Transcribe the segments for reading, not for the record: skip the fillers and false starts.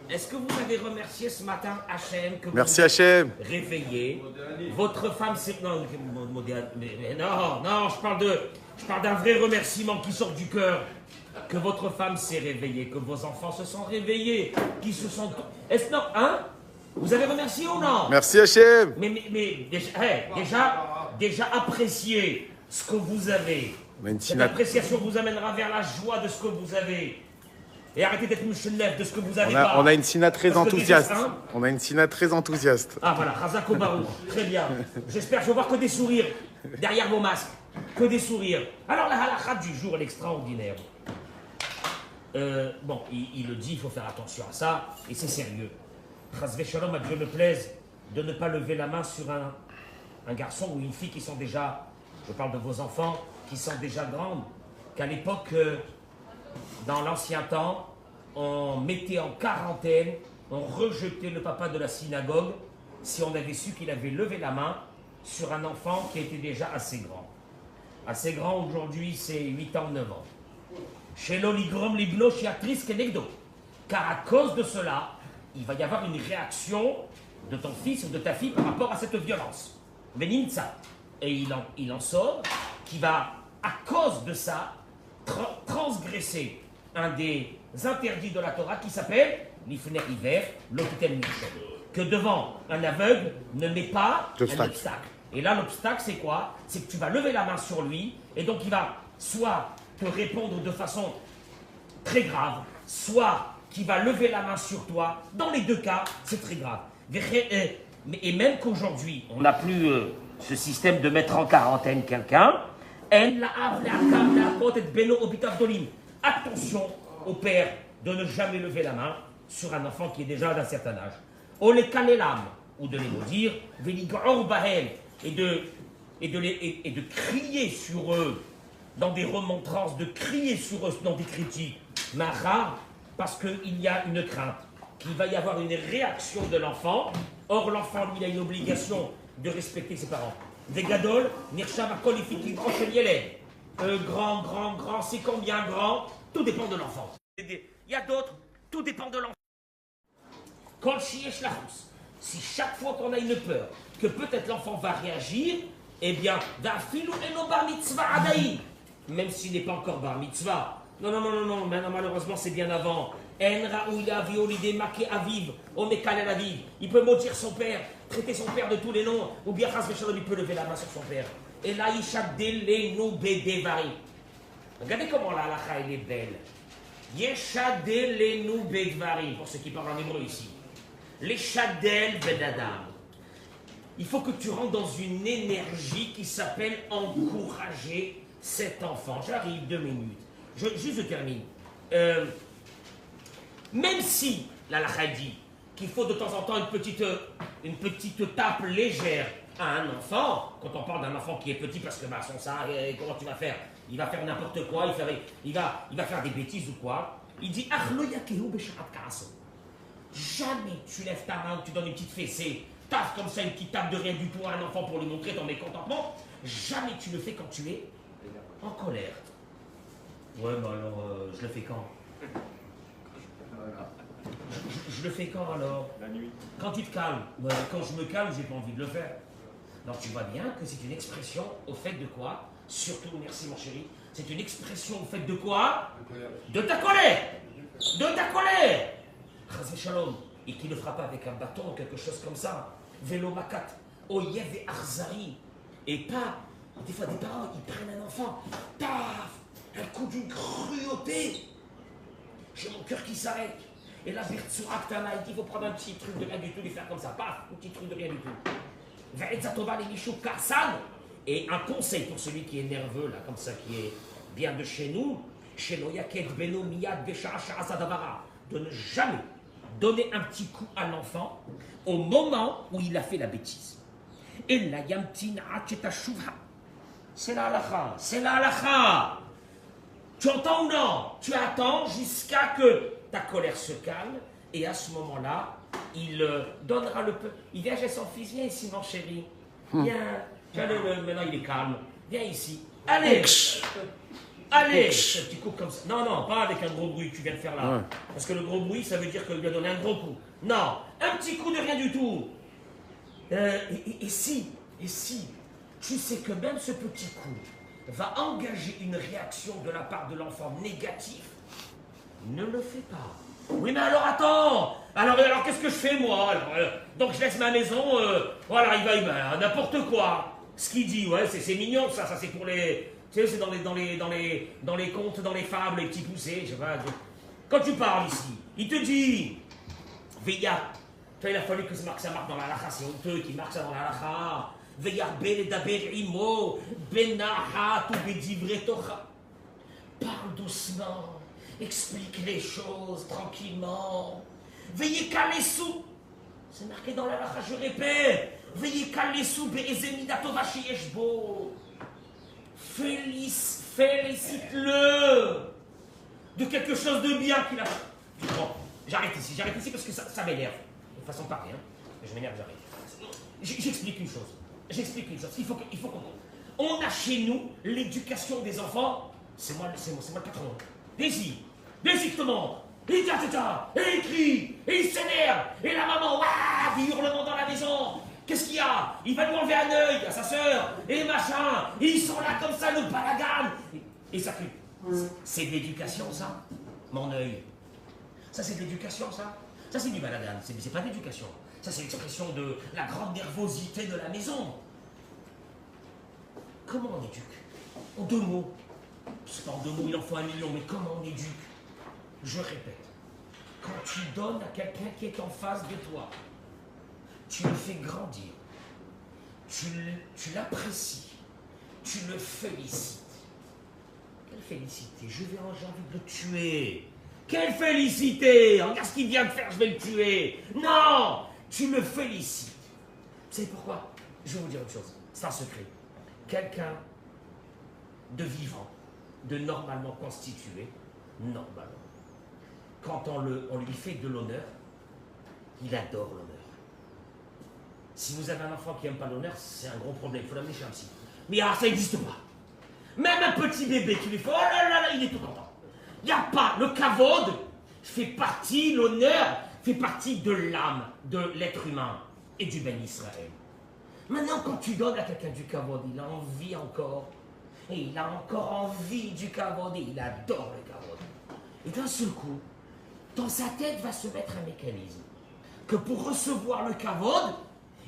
Est-ce que vous avez remercié ce matin Hachem que Merci vous Hachem. réveillé? Votre femme c'est... Non, non, je parle d'un vrai remerciement qui sort du cœur. Que votre femme s'est réveillée, que vos enfants se sont réveillés, qu'ils se sont... Est-ce non, hein? Vous avez remercié ou non? Merci Hachem. Mais déjà appréciez ce que vous avez. Cette Sinat... appréciation vous amènera vers la joie de ce que vous avez. Et arrêtez d'être mouchenef de ce que vous avez on a une Sina très parce enthousiaste. On a une Sina très enthousiaste. Ah voilà, Razak Obarou, très bien. J'espère que je vais voir que des sourires derrière vos masques. Que des sourires. Alors la halakha du jour, l'extraordinaire. Bon, il le dit, il faut faire attention à ça, et c'est sérieux. Chazvé Shalom, à Dieu me plaise, de ne pas lever la main sur un garçon ou une fille qui sont déjà, je parle de vos enfants, qui sont déjà grandes. Qu'à l'époque, dans l'ancien temps, on mettait en quarantaine, on rejetait le papa de la synagogue si on avait su qu'il avait levé la main sur un enfant qui était déjà assez grand. Assez grand aujourd'hui, c'est 8 ans, 9 ans. Chez l'oligrom libno chiatris kenegdo. Car à cause de cela, il va y avoir une réaction de ton fils ou de ta fille par rapport à cette violence. Veninza. Et il en sort qui va, à cause de ça, transgresser un des interdits de la Torah qui s'appelle l'ifner hiver, l'okitem michel. Que devant un aveugle, ne met pas un obstacle. Et là, l'obstacle, c'est quoi? C'est que tu vas lever la main sur lui, et donc il va soit te répondre de façon très grave, soit qui va lever la main sur toi. Dans les deux cas, c'est très grave. Et même qu'aujourd'hui, on n'a plus ce système de mettre en quarantaine quelqu'un. Attention au père de ne jamais lever la main sur un enfant qui est déjà d'un certain âge. On les calait l'âme, ou de les maudire, et de crier sur eux dans des remontrances, de crier sur eux dans des critiques, mais rare, parce qu'il y a une crainte, qu'il va y avoir une réaction de l'enfant. Or, l'enfant, lui, il a une obligation de respecter ses parents. Des gadoles, Nirsham Akol Ifiki Yeled. Grand, c'est combien grand? Tout dépend de l'enfant. Il y a d'autres, tout dépend de l'enfant. Kol Shiesh Lachus. Si chaque fois qu'on a une peur, que peut-être l'enfant va réagir, eh bien, Da'afilu eno bar mitzvah adaï. Même s'il n'est pas encore bar mitzvah. Non, maintenant malheureusement c'est bien avant. En raouila violide maké aviv, omekal aviv. Il peut maudire son père, traiter son père de tous les noms, ou bien Chas v'Shalom, il peut lever la main sur son père. Et là, yishaddelenu bedevari. Regardez comment la halakha elle est belle. Yeshaddelenu bedevari, pour ceux qui parlent en hébreu ici. Les shadel bedadam. Il faut que tu rentres dans une énergie qui s'appelle encourager cet enfant. J'arrive 2 minutes. Je termine. Même si la halakha dit qu'il faut de temps en temps une petite tape légère à un enfant, quand on parle d'un enfant qui est petit parce que son ça, comment tu vas faire? Il va faire n'importe quoi, il va faire des bêtises ou quoi. Il dit jamais tu lèves ta main, tu donnes une petite fessée, taf comme ça, une petite tape de rien du tout à un enfant pour lui montrer ton mécontentement. Jamais tu le fais quand tu es en colère. Ouais, mais alors, je le fais quand? Je le fais quand alors? La nuit. Quand tu te calmes. Ouais, quand je me calme, j'ai pas envie de le faire. Donc tu vois bien que c'est une expression au fait de quoi? Surtout, merci mon chéri, c'est une expression au fait de quoi? De ta colère. De ta colère. Chazé Shalom. Et qui ne fera pas avec un bâton ou quelque chose comme ça. Vélo makat. Oyev et arzari. Et pas, des fois des parents, ils prennent un enfant. Taf. Un coup d'une cruauté. J'ai mon cœur qui s'arrête. Et là, Birtsurak Tana, il dit il faut prendre un petit truc de rien du tout, lui faire comme ça. Paf, un petit truc de rien du tout. Et un conseil pour celui qui est nerveux, là, comme ça, qui est bien de chez nous, de ne jamais donner un petit coup à l'enfant au moment où il a fait la bêtise. Et là, c'est la halakha, c'est la halakha. Tu entends ou non? Tu attends jusqu'à que ta colère se calme, et à ce moment-là, il donnera le peu. Il vient chez son fils, viens ici mon chéri. Viens, maintenant il est calme. Viens ici. Allez. Allez, ce petit coup comme ça. Non, non, pas avec un gros bruit que tu viens de faire là. Ouais. Parce que le gros bruit, ça veut dire qu'il lui a donné un gros coup. Non, un petit coup de rien du tout. Et si, tu sais que même ce petit coup va engager une réaction de la part de l'enfant négative, ne le fais pas. Oui, mais alors attends. Alors qu'est-ce que je fais moi alors, donc je laisse ma maison, voilà, il va n'importe quoi. Ce qu'il dit, ouais, c'est mignon ça c'est pour les... Tu sais, c'est dans les contes, dans les fables, les petits poussés, je sais pas. Quand tu parles ici, il te dit, Veya, tu vois, il a fallu que ça marque dans la lacha, c'est honteux qu'il marque ça dans la lacha. Veya ben daber imo, benahat ou bedivre tocha. Parle doucement, explique les choses tranquillement. Veillez calessou. C'est marqué dans la lacha, je répète. Veillez calessou be'ezemidato vachiyeshbo. Félicite-le de quelque chose de bien qu'il a fait. Bon, j'arrête ici parce que ça m'énerve. De façon pareille, hein. Je m'énerve, j'arrête. J'explique une chose. Il faut qu'on... On a chez nous l'éducation des enfants. C'est moi le patron. Désy, justement. Et il crie, et il s'énerve, et la maman, waouh, des hurlements dans la maison. Qu'est-ce qu'il y a? Il va lui enlever un œil à sa sœur, et machin, et ils sont là comme ça, le balagan. Et ça crie. C'est de l'éducation, ça, mon œil. Ça, c'est de l'éducation, ça. Ça, c'est du balagan, c'est pas de l'éducation. Ça, c'est l'expression de la grande nervosité de la maison. Comment on éduque? En 2 mots. C'est pas en 2 mots, il en faut 1 million, mais comment on éduque? Je répète, quand tu donnes à quelqu'un qui est en face de toi, tu le fais grandir, tu l'apprécies, tu le félicites. Quelle félicité, j'ai envie de le tuer. Quelle félicité, regarde ce qu'il vient de faire, je vais le tuer. Non, tu le félicites. Vous savez pourquoi? Je vais vous dire une chose, c'est un secret. Quelqu'un de vivant, de normalement constitué, normalement, quand on lui fait de l'honneur, il adore l'honneur. Si vous avez un enfant qui n'aime pas l'honneur, c'est un gros problème, il faut l'amener chez un psy. Mais ça n'existe pas. Même un petit bébé qui lui fait, oh là là, il est tout content. Il n'y a pas, le kavod fait partie, l'honneur fait partie de l'âme, de l'être humain et du Ben Israël. Maintenant, quand tu donnes à quelqu'un du kavod, il a envie encore. Et il a encore envie du kavod et il adore le kavod. Et d'un seul coup, dans sa tête va se mettre un mécanisme. Que pour recevoir le kavod,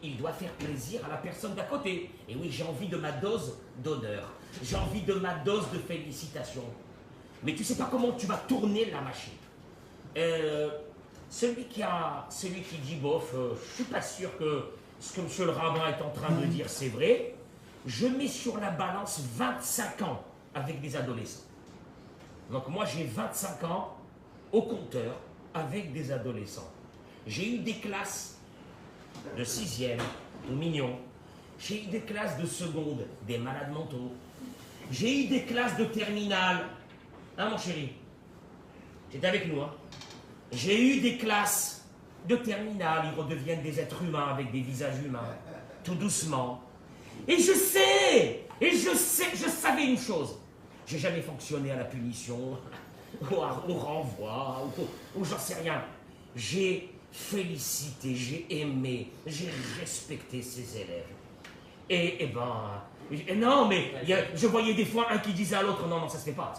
il doit faire plaisir à la personne d'à côté. Et oui, j'ai envie de ma dose d'honneur. J'ai envie de ma dose de félicitations. Mais tu ne sais pas comment tu vas tourner la machine. Celui qui dit bof, je ne suis pas sûr que ce que monsieur le rabbin est en train de dire, c'est vrai. Je mets sur la balance 25 ans avec des adolescents. Donc moi, j'ai 25 ans au compteur avec des adolescents. J'ai eu des classes de 6e, ou mignons. J'ai eu des classes de seconde, des malades mentaux. J'ai eu des classes de terminale. Hein, mon chéri? T'es avec nous, hein? J'ai eu des classes de terminale. Ils redeviennent des êtres humains avec des visages humains, tout doucement. Et je savais une chose. J'ai jamais fonctionné à la punition, au renvoi, ou j'en sais rien. J'ai félicité, j'ai aimé, j'ai respecté ces élèves. Et non, mais je voyais des fois un qui disait à l'autre, non, ça se fait pas,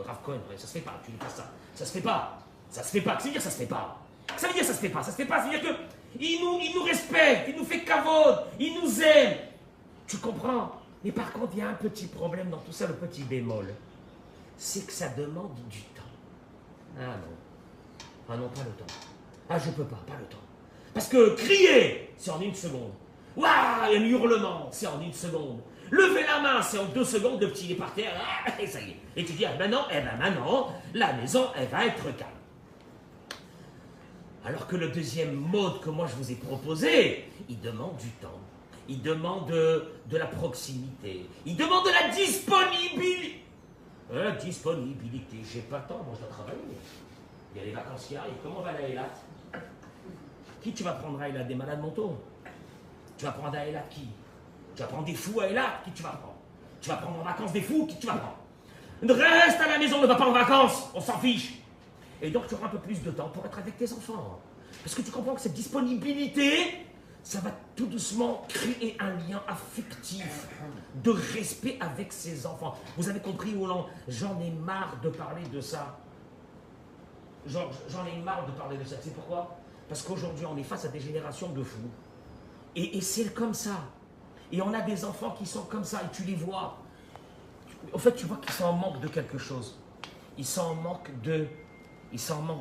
Rav Cohen, ça se fait pas, tu dis pas ça, ça se fait pas, ça veut dire ça se fait pas. Ça veut dire ça se fait pas, ça veut dire que il nous respecte, il nous fait kavod, il nous aime. Tu comprends? Mais par contre, il y a un petit problème dans tout ça, le petit bémol. C'est que ça demande du temps. Ah non, pas le temps. Ah, je peux pas le temps. Parce que crier, c'est en 1 seconde. Waouh, il y a un hurlement, c'est en 1 seconde. Lever la main, c'est en 2 secondes, le petit est par terre, et ça y est. Et tu dis, maintenant, la maison, elle va être calme. Alors que le deuxième mode que moi je vous ai proposé, il demande du temps. Il demande de la proximité. Il demande de la disponibilité. Disponibilité. J'ai pas le temps, moi je dois travailler. Il y a les vacances qui arrivent. Comment va la Eilat? Qui tu vas prendre à Eilat? Des malades mentaux? Tu vas prendre à Eilat qui? Tu vas prendre des fous à Eilat? Qui tu vas prendre? Tu vas prendre en vacances des fous? Qui tu vas prendre? Reste à la maison, ne va pas en vacances, on s'en fiche. Et donc tu auras un peu plus de temps pour être avec tes enfants. Parce que tu comprends que cette disponibilité, ça va tout doucement créer un lien affectif de respect avec ses enfants. Vous avez compris ou non? J'en ai marre de parler de ça. J'en ai marre de parler de ça. C'est pourquoi? Parce qu'aujourd'hui, on est face à des générations de fous. Et c'est comme ça. Et on a des enfants qui sont comme ça, et tu les vois. Au fait, tu vois qu'ils sont en manque de quelque chose. Ils sont en manque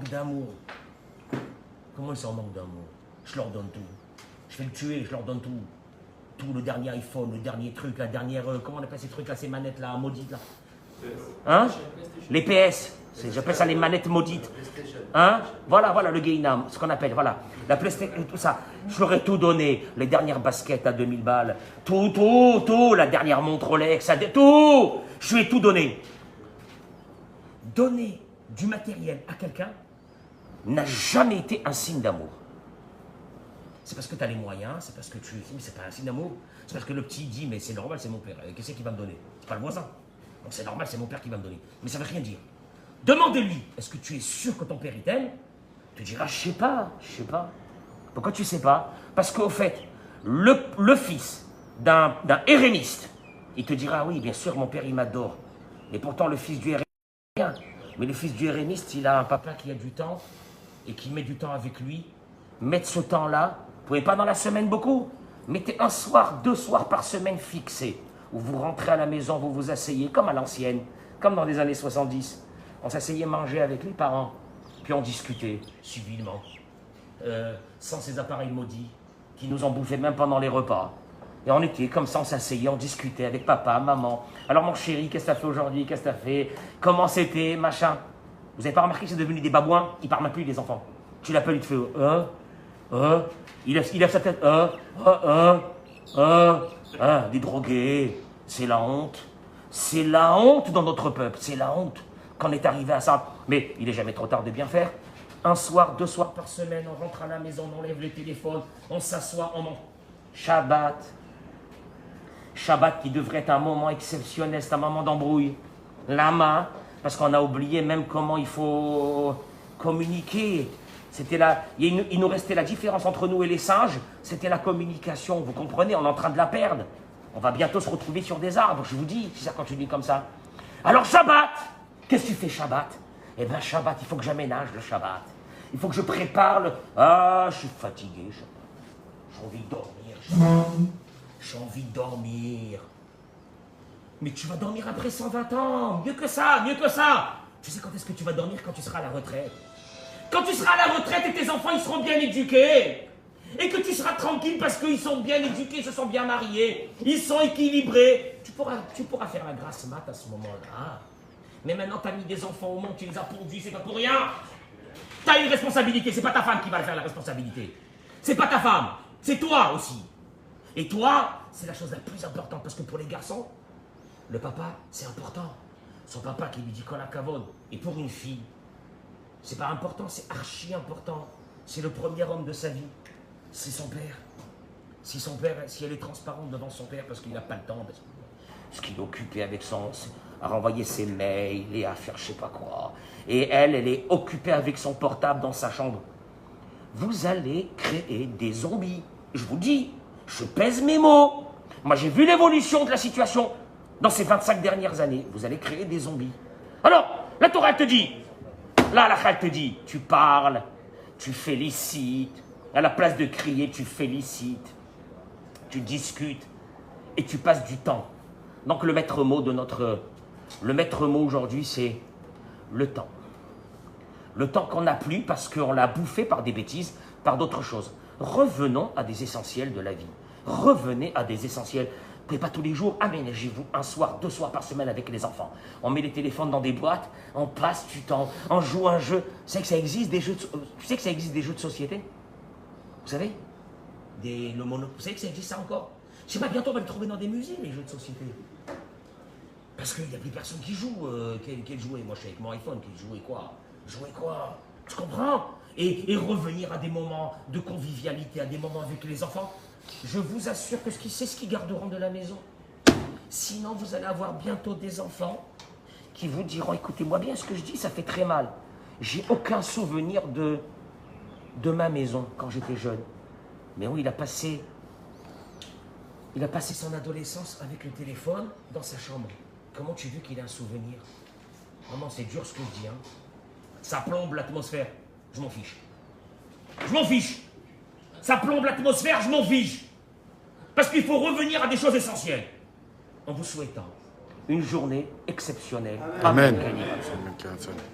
d'amour. Comment ils sont en manque d'amour? Je leur donne tout. Je vais le tuer, je leur donne tout. Tout, le dernier iPhone, le dernier truc, la dernière... comment on appelle ces trucs là, ces manettes là, maudites là? Hein? Les PS. J'appelle ça les manettes maudites. Hein? Voilà le Gainam, ce qu'on appelle, voilà. La PlayStation, tout ça. Je leur ai tout donné. Les dernières baskets à 2000 balles. Tout. La dernière montre Rolex, tout. Je lui ai tout donné. Donner du matériel à quelqu'un n'a jamais été un signe d'amour. C'est parce que tu as les moyens, c'est parce que tu... Mais c'est pas un signe d'amour. C'est parce que le petit dit, mais c'est normal, c'est mon père. Qu'est-ce qu'il va me donner? C'est pas le voisin. Donc c'est normal, c'est mon père qui va me donner. Mais ça veut rien dire. Demandez-lui, est-ce que tu es sûr que ton père il t'aime? Tu diras, je sais pas. Pourquoi tu sais pas? Parce qu'au fait, le fils d'un héréniste, il te dira, oui, bien sûr, mon père il m'adore. Et pourtant, le fils du héréniste, rien. Mais le fils du héréniste, il a un papa qui a du temps et qui met du temps avec lui. Mettre ce temps-là, vous pouvez pas dans la semaine beaucoup. Mettez un soir, 2 soirs par semaine fixés, où vous rentrez à la maison, vous vous asseyez, comme à l'ancienne, comme dans les années 70. On s'asseyait manger avec les parents, puis on discutait civilement, sans ces appareils maudits qui nous en bouffaient même pendant les repas. Et on était comme ça, on s'asseyait, on discutait avec papa, maman. Alors mon chéri, qu'est-ce que t'as fait aujourd'hui? Qu'est-ce que t'as fait? Comment c'était? Machin. Vous n'avez pas remarqué que c'est devenu des babouins? Ils parlent même plus, les enfants. Tu l'appelles, il te fait il lève sa tête, des drogués. C'est la honte. C'est la honte dans notre peuple, c'est la honte qu'on est arrivé à ça. Mais il n'est jamais trop tard de bien faire. Un soir, 2 soirs par semaine, on rentre à la maison, on enlève le téléphone, on s'assoit, on mange. Shabbat. Shabbat qui devrait être un moment exceptionnel, c'est un moment d'embrouille. Lama, parce qu'on a oublié même comment il faut communiquer. C'était il nous restait la différence entre nous et les singes, c'était la communication, vous comprenez, on est en train de la perdre. On va bientôt se retrouver sur des arbres, je vous dis, si ça continue comme ça. Alors Shabbat, qu'est-ce que tu fais Shabbat? Eh bien Shabbat, il faut que j'aménage le Shabbat. Il faut que je prépare le... Ah, je suis fatigué, j'ai envie de dormir. J'ai envie de dormir. Mais tu vas dormir après 120 ans, mieux que ça. Tu sais quand est-ce que tu vas dormir? Quand tu seras à la retraite. Quand tu seras à la retraite et tes enfants ils seront bien éduqués. Et que tu seras tranquille parce qu'ils sont bien éduqués, ils se sont bien mariés, ils sont équilibrés. Tu pourras faire la grasse mat à ce moment-là. Mais maintenant, tu as mis des enfants au monde, tu les as pondus, c'est pas pour rien. Tu as une responsabilité, c'est pas ta femme qui va faire la responsabilité. C'est pas ta femme, c'est toi aussi. Et toi, c'est la chose la plus importante parce que pour les garçons, le papa, c'est important. Son papa qui lui dit qu'on la cavone. Et pour une fille, c'est pas important, c'est archi important. C'est le premier homme de sa vie. C'est son père. Si elle est transparente devant son père parce qu'il n'a pas le temps, parce qu'il est occupé avec à renvoyer ses mails et à faire je sais pas quoi. Et elle est occupée avec son portable dans sa chambre. Vous allez créer des zombies. Je vous dis, je pèse mes mots. Moi, j'ai vu l'évolution de la situation dans ces 25 dernières années. Vous allez créer des zombies. Alors, la Torah te dit, là, la Chal te dit, tu parles, tu félicites. À la place de crier, tu félicites, tu discutes et tu passes du temps. Donc le maître mot aujourd'hui, c'est le temps. Le temps qu'on n'a plus parce qu'on l'a bouffé par des bêtises, par d'autres choses. Revenons à des essentiels de la vie. Revenez à des essentiels. Vous ne pouvez pas tous les jours, aménagez-vous un soir, 2 soirs par semaine avec les enfants. On met les téléphones dans des boîtes, on passe du temps, on joue un jeu. Tu sais que ça existe des jeux de société? Vous savez, vous savez que ça existe ça encore? Je sais pas, bientôt on va le trouver dans des musées, les jeux de société. Parce qu'il n'y a plus personne qui joue. Quel jouet? Moi je suis avec mon iPhone, jouer quoi? Jouer quoi? Tu comprends? Et revenir à des moments de convivialité, à des moments avec les enfants. Je vous assure que c'est ce qu'ils garderont de la maison. Sinon, vous allez avoir bientôt des enfants qui vous diront, écoutez-moi bien ce que je dis, ça fait très mal. J'ai aucun souvenir de ma maison quand j'étais jeune. Mais oui, il a passé son adolescence avec le téléphone dans sa chambre. Comment tu veux qu'il ait un souvenir? Vraiment, c'est dur ce que je dis. Hein. Ça plombe l'atmosphère. Je m'en fiche. Je m'en fiche. Ça plombe l'atmosphère, je m'en fiche. Parce qu'il faut revenir à des choses essentielles. En vous souhaitant une journée exceptionnelle. Amen. Amen.